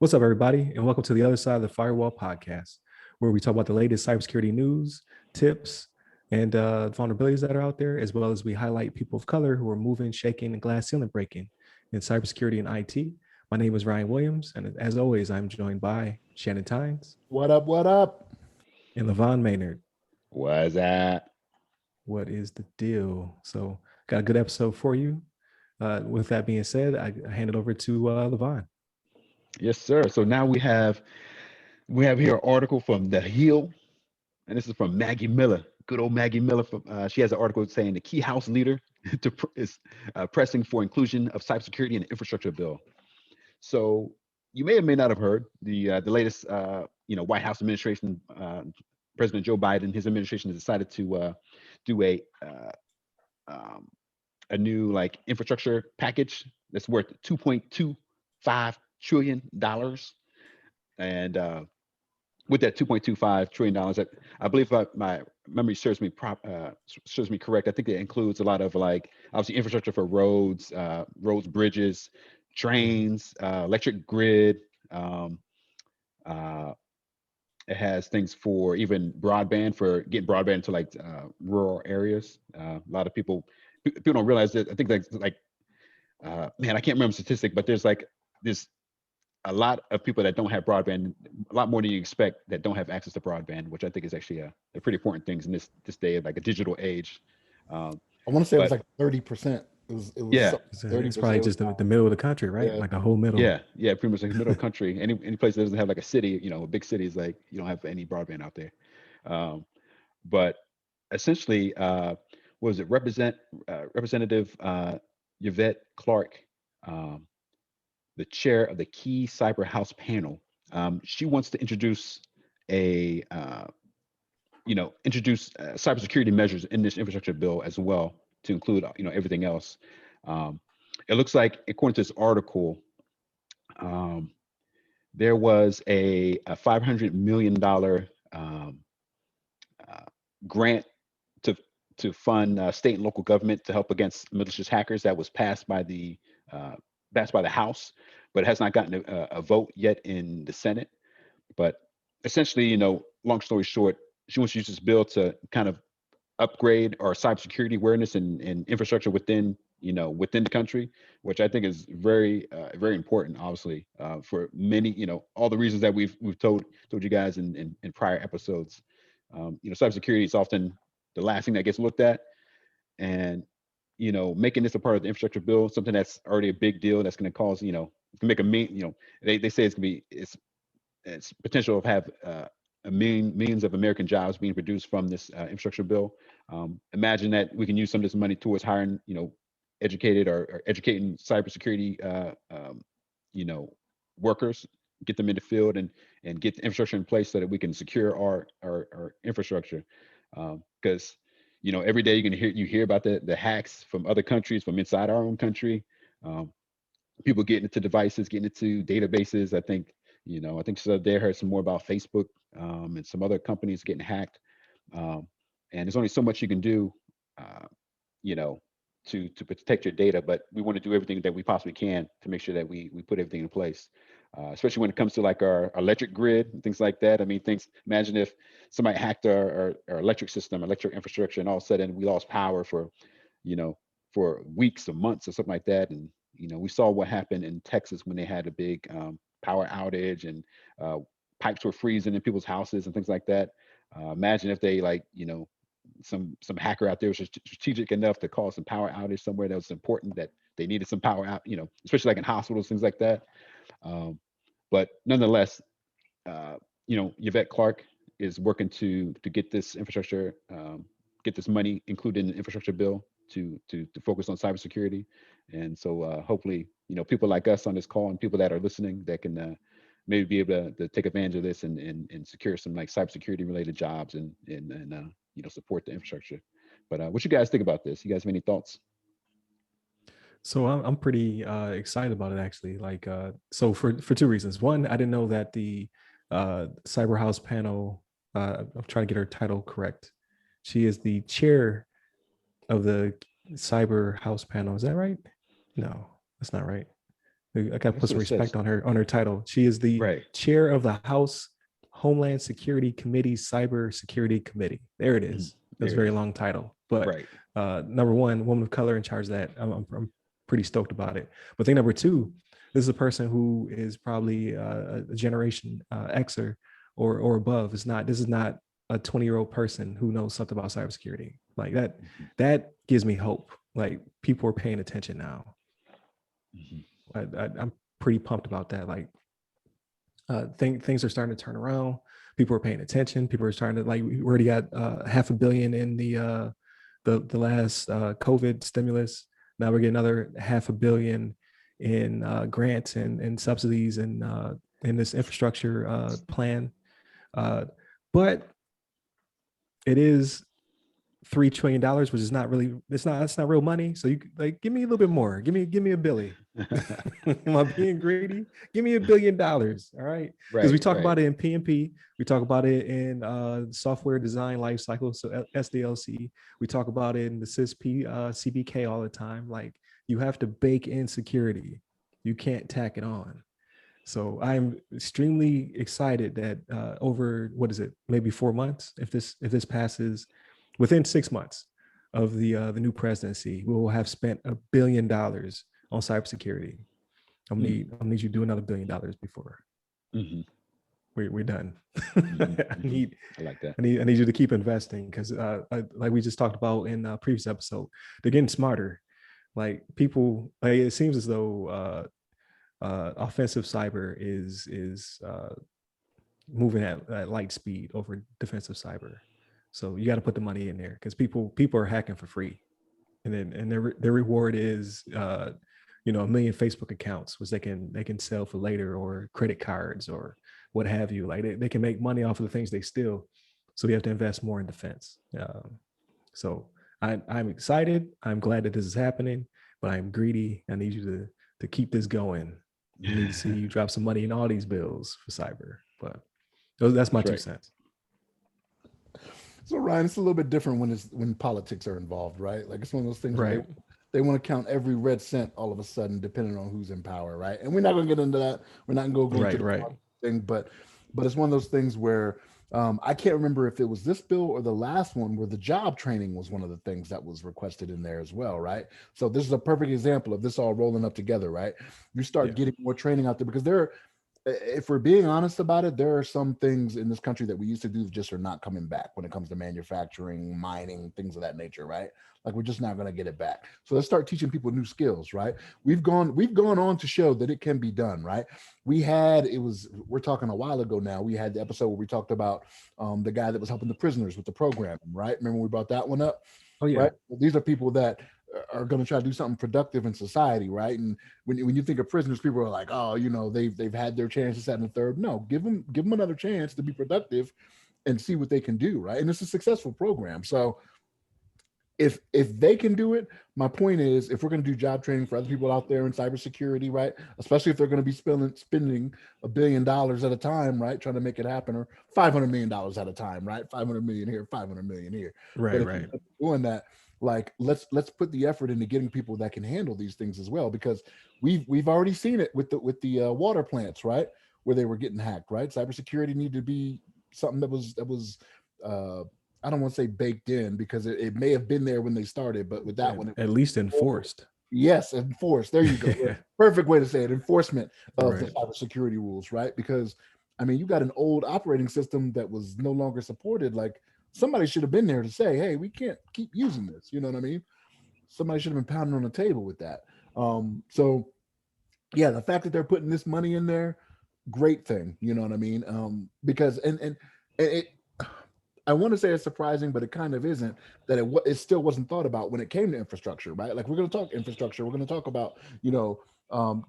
What's up, everybody, and welcome to the other side of the Firewall podcast, where we talk about the latest cybersecurity news, tips, and vulnerabilities that are out there, as well as we highlight people of color who are moving, shaking, and glass ceiling breaking in cybersecurity and IT. My name is Ryan Williams, and as always, I'm joined by Shannon Tynes What up? What up? and LeVon Maynard. What's that? What is the deal? So, got a good episode for you. With that being said, I hand it over to LeVon. Yes, sir. So now we have here an article from The Hill, and this is from Maggie Miller. Good old Maggie Miller. She has an article saying the key House leader is pressing for inclusion of cybersecurity in the infrastructure bill. So you may or may not have heard the latest White House administration. President Joe Biden, his administration has decided to do a new like infrastructure package that's worth $2.25 trillion. And with that $2.25 trillion, I believe if my memory serves me correct, I think it includes a lot of like obviously infrastructure for roads, bridges, trains, electric grid. It has things for even broadband, for getting broadband to like rural areas. A lot of people don't realize that. I think man, I can't remember the statistic, but there's a lot of people that don't have broadband, a lot more than you expect that don't have access to broadband, which I think is actually a pretty important thing in this day of like a digital age. I want to say it was like 30%. It was Yeah. It's 30%. probably just the middle of the country, right? Yeah. Like the whole middle. Yeah, pretty much like the middle of the country. Any place that doesn't have like a city, a big city is like you don't have any broadband out there. But essentially, what was it? Representative Yvette Clark, the chair of the Key Cyber House panel. She wants to introduce cybersecurity measures in this infrastructure bill as well to include everything else. It looks like, according to this article, there was a $500 million grant to fund state and local government to help against malicious hackers that was passed by the House, but it has not gotten a vote yet in the Senate. But essentially, long story short, she wants to use this bill to kind of upgrade our cybersecurity awareness and infrastructure within the country, which I think is very very important, obviously, for many, all the reasons that we've told you guys in prior episodes. Cybersecurity is often the last thing that gets looked at, and making this a part of the infrastructure bill, something that's already a big deal, that's going to cause, can make they say it's potential of have millions of American jobs being produced from this infrastructure bill. Imagine that we can use some of this money towards hiring, educated or educating cybersecurity, workers, get them in the field and get the infrastructure in place so that we can secure our infrastructure. Because every day you hear about the hacks from other countries, from inside our own country. People getting into devices, getting into databases. I think so. There heard some more about Facebook and some other companies getting hacked. And there's only so much you can do, to protect your data. But we want to do everything that we possibly can to make sure that we put everything in place, especially when it comes to like our electric grid and things like that. I mean, imagine if somebody hacked our electric system, electric infrastructure, and all of a sudden we lost power for weeks or months or something like that. And we saw what happened in Texas when they had a big power outage and pipes were freezing in people's houses and things like that. Imagine if they some hacker out there was strategic enough to cause some power outage somewhere that was important, that they needed some power out, especially like in hospitals, things like that. But nonetheless, Yvette Clark is working to get this infrastructure, get this money included in the infrastructure bill to focus on cybersecurity. And so hopefully, people like us on this call and people that are listening that can maybe be able to take advantage of this and secure some like cybersecurity related jobs and support the infrastructure. But what you guys think about this? You guys have any thoughts? So I'm pretty excited about it, actually. Like, so for two reasons. One, I didn't know that the Cyber House panel. I'm trying to get her title correct. She is the chair of the Cyber House panel. Is that right? No, that's not right. I gotta put some what it says. respect on her title. She is the Right. chair of the House Homeland Security Committee Cybersecurity Committee. There it is. That's a very long title, but Right. number one, woman of color in charge of that. I'm pretty stoked about it. But thing number two, this is a person who is probably a generation Xer or above. This is not a 20-year-old person who knows something about cybersecurity. Like that gives me hope. Like people are paying attention now. I'm pretty pumped about that. Like things are starting to turn around. People are paying attention. People are starting to, like, we already got $500 million in the last COVID stimulus. Now we're getting another $500 million in grants and subsidies and in this infrastructure plan. But it is $3 trillion, which is not really, that's not real money. So you like, give me a little bit more. Give me a Billy. Am I being greedy? Give me $1 billion. All right. Because we talk about it in PMP. We talk about it in software design lifecycle. So SDLC. We talk about it in the CISP, CBK all the time. Like, you have to bake in security. You can't tack it on. So I'm extremely excited that over, what is it, maybe 4 months, if this passes, within 6 months of the new presidency, we will have spent $1 billion on cybersecurity. I'm gonna need you to do another $1 billion before we're done. I like that. I need you to keep investing, because like we just talked about in a previous episode, they're getting smarter. Like, people, like, it seems as though offensive cyber is moving at light speed over defensive cyber. So you got to put the money in there, because people are hacking for free, and their reward is 1 million Facebook accounts, which they can sell for later, or credit cards or what have you. Like, they can make money off of the things they steal. So we have to invest more in defense. So I'm excited. I'm glad that this is happening, but I'm greedy. I need you to keep this going. I need to see you drop some money in all these bills for cyber. But that's my 2 cents. So Ryan, it's a little bit different when politics are involved, right? Like, it's one of those things, right? They want to count every red cent all of a sudden, depending on who's in power, right? And we're not going to get into that. We're not going to go into the thing, but it's one of those things where I can't remember if it was this bill or the last one where the job training was one of the things that was requested in there as well, right? So this is a perfect example of this all rolling up together, right? You start getting more training out there, because if we're being honest about it, there are some things in this country that we used to do just are not coming back when it comes to manufacturing, mining, things of that nature, right? Like, we're just not going to get it back. So let's start teaching people new skills, right? We've gone on to show that it can be done, right? We're talking a while ago now, we had the episode where we talked about the guy that was helping the prisoners with the program, right? Remember we brought that one up? Oh yeah. Right? Well, these are people that are going to try to do something productive in society, right? And when you think of prisoners, people are like, oh, they've had their chances, that and the third. No, give them another chance to be productive and see what they can do, right? And it's a successful program. So if they can do it, my point is, if we're going to do job training for other people out there in cybersecurity, right, especially if they're going to be spending $1 billion at a time, right, trying to make it happen, or $500 million at a time, right, 500 million here, 500 million here, right. Doing that, like, let's put the effort into getting people that can handle these things as well, because we've already seen it with the water plants, right, where they were getting hacked, right? Cybersecurity needed to be something that was I don't want to say baked in, because it may have been there when they started, but with that one, at least enforced. Yes, enforced. There you go. Perfect way to say it. Enforcement of the cybersecurity rules, right? Because, I mean, you got an old operating system that was no longer supported. Like, somebody should have been there to say, hey, we can't keep using this. You know what I mean? Somebody should have been pounding on the table with that. So yeah, the fact that they're putting this money in there, great thing. You know what I mean? Because it I want to say it's surprising, but it kind of isn't, that it still wasn't thought about when it came to infrastructure, right? Like, we're going to talk infrastructure. We're going to talk about,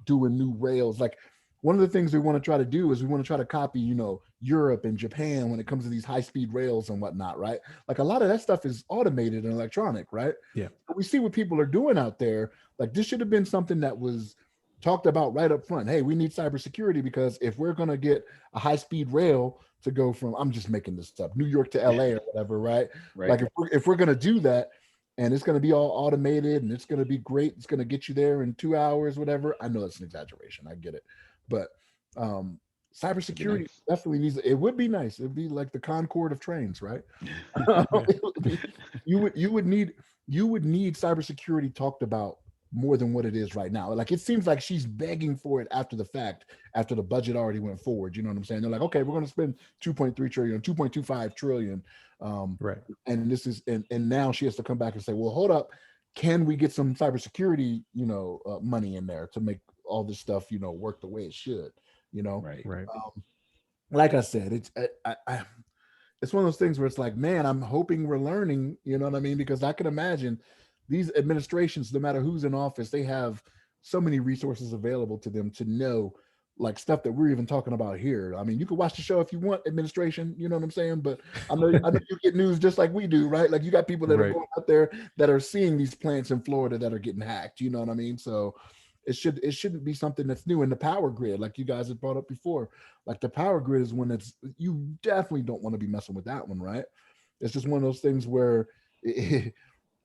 doing new rails. Like, one of the things we want to try to do is we want to try to copy, Europe and Japan when it comes to these high-speed rails and whatnot, right? Like, a lot of that stuff is automated and electronic, right? Yeah. But we see what people are doing out there. Like, this should have been something that was talked about right up front. Hey, we need cybersecurity, because if we're going to get a high-speed rail to go from, I'm just making this up, New York to LA or whatever, right? Like, if we're going to do that, and it's going to be all automated and it's going to be great. It's going to get you there in 2 hours, whatever. I know that's an exaggeration. I get it. But cybersecurity nice. definitely needs, it would be nice. It'd be like the Concorde of trains, right? you would need cybersecurity talked about more than what it is right now. Like, it seems like she's begging for it after the fact, after the budget already went forward. You know what I'm saying? They're like, okay, we're going to spend 2.3 trillion, 2.25 trillion. Right. And this is, and now she has to come back and say, well, hold up, can we get some cybersecurity, money in there to make all this stuff, work the way it should, Right. Right. Like I said, it's one of those things where it's like, man, I'm hoping we're learning, you know what I mean? Because I can imagine these administrations, no matter who's in office, they have so many resources available to them to know, like, stuff that we're even talking about here. I mean, you can watch the show if you want, administration, you know what I'm saying? But I know you get news just like we do, right? Like, you got people that are Right. going out there that are seeing these plants in Florida that are getting hacked, you know what I mean? So it shouldn't be something that's new. And the power grid, like you guys had brought up before, like the power grid is one that's, you definitely don't want to be messing with that one, right? It's just one of those things where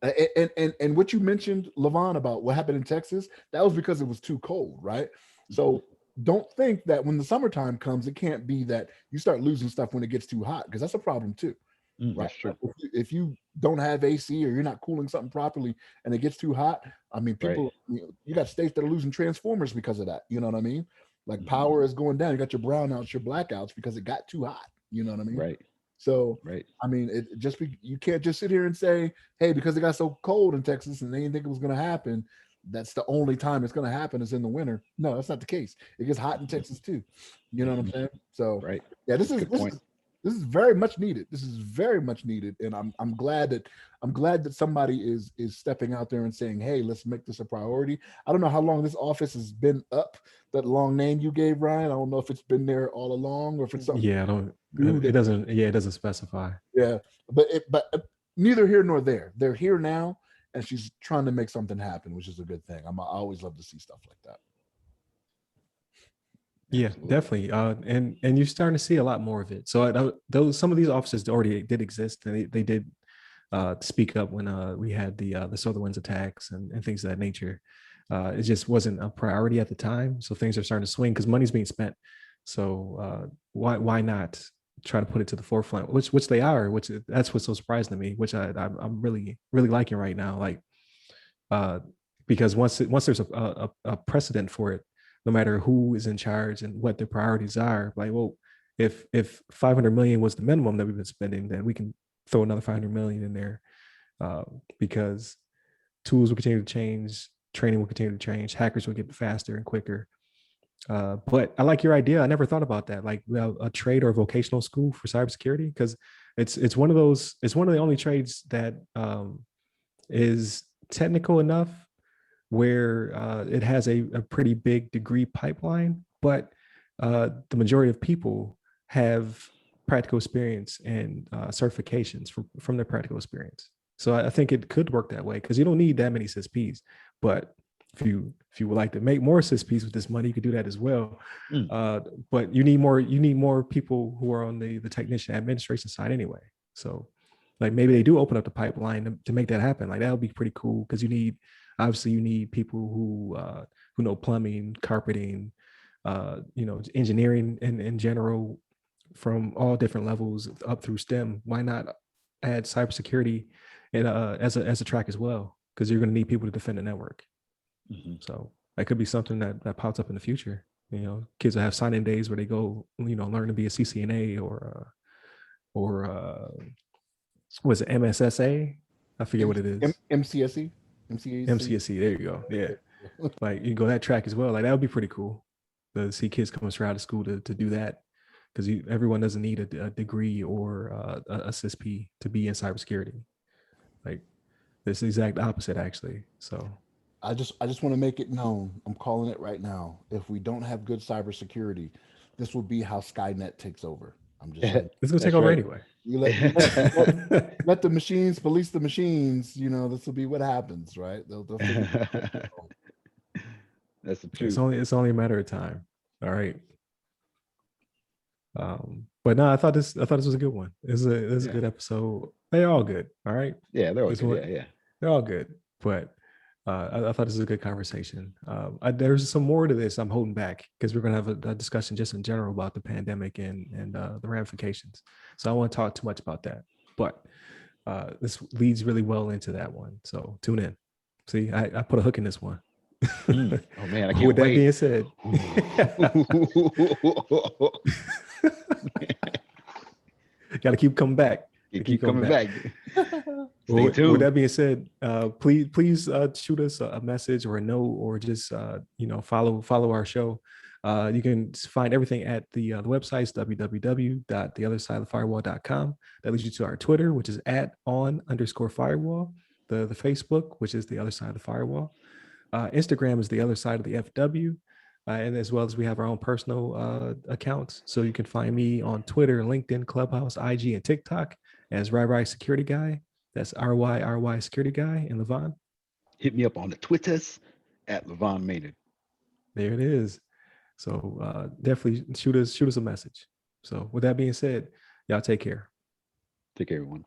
and what you mentioned, LeVon, about what happened in Texas, that was because it was too cold, right? So don't think that when the summertime comes, it can't be that you start losing stuff when it gets too hot, because that's a problem too. Right? That's true. If you don't have AC or you're not cooling something properly and it gets too hot, I mean, people, you got states that are losing transformers because of that. You know what I mean? Like, power is going down. You got your brownouts, your blackouts because it got too hot. You know what I mean? Right. So, Right. I mean, you can't just sit here and say, hey, because it got so cold in Texas and they didn't think it was going to happen, that's the only time it's going to happen is in the winter. No, that's not the case. It gets hot in Texas too. You know what I'm saying? So, Right. yeah, This is very much needed. This is very much needed, and I'm glad that somebody is stepping out there and saying, "Hey, let's make this a priority." I don't know how long this office has been up. That long name you gave, Ryan. I don't know if it's been there all along or if it's something. Yeah, it doesn't. Yeah, it doesn't specify. Yeah, but neither here nor there. They're here now, and she's trying to make something happen, which is a good thing. I always love to see stuff like that. Yeah, definitely. And you're starting to see a lot more of it. So some of these offices already did exist, and they did speak up when we had the SolarWinds attacks and things of that nature. It just wasn't a priority at the time. So things are starting to swing because money's being spent. So why not try to put it to the forefront, which they are, that's what's so surprising to me, which I'm really, really liking right now. Like, because once there's a precedent for it, no matter who is in charge and what their priorities are, like, well, if 500 million was the minimum that we've been spending, then we can throw another 500 million in there, because tools will continue to change, training will continue to change, hackers will get faster and quicker. But I like your idea. I never thought about that, like a trade or vocational school for cybersecurity, because it's one of the only trades that is technical enough where it has a pretty big degree pipeline, but the majority of people have practical experience and certifications from their practical experience. So I think it could work that way, because you don't need that many CSPs. But if you would like to make more CSPs with this money, you could do that as well. But you need more people who are on the technician administration side anyway. So, like, maybe they do open up the pipeline to make that happen. Like, that would be pretty cool, because you need people who know plumbing, carpeting, engineering in general, from all different levels up through STEM. Why not add cybersecurity as a track as well? Because you're going to need people to defend the network. So that could be something that pops up in the future. Kids will have sign-in days where they go, learn to be a CCNA or was it MSSA? I forget what it is. MCSE. MCSE. There you go. Yeah. Like, you go that track as well. Like, that would be pretty cool to see kids coming straight out of school to do that, because everyone doesn't need a degree or a CSP to be in cybersecurity. Like, it's the exact opposite, actually. So I just want to make it known. I'm calling it right now. If we don't have good cybersecurity, this will be how Skynet takes over. I'm just saying. It's gonna take over anyway. You let the machines police the machines. This will be what happens, right? They'll figure it out. That's the truth. It's only a matter of time. All right. But no, I thought this was a good one. It's a good episode. They're all good. All right. Yeah, they're all good. Yeah. They're all good, but I thought this was a good conversation. There's some more to this I'm holding back because we're going to have a discussion just in general about the pandemic and the ramifications. So I don't want to talk too much about that, but this leads really well into that one. So tune in. See, I put a hook in this one. Oh man, I can't With that wait. being said, got to keep coming back. You keep coming back. Well, Stay tuned. with that being said, please shoot us a message or a note, or just follow our show. You can find everything at the websites www.theothersideofthefirewall.com. That leads you to our Twitter, which is @on_firewall. The Facebook, which is the other side of the firewall. Instagram is the other side of the FW. And as well as we have our own personal accounts. So you can find me on Twitter, LinkedIn, Clubhouse, IG, and TikTok as RY Security Guy. That's RY Security Guy. And LeVon. Hit me up on the Twitters at LeVon Maynard. There it is. So definitely shoot us a message. So with that being said, y'all take care. Take care, everyone.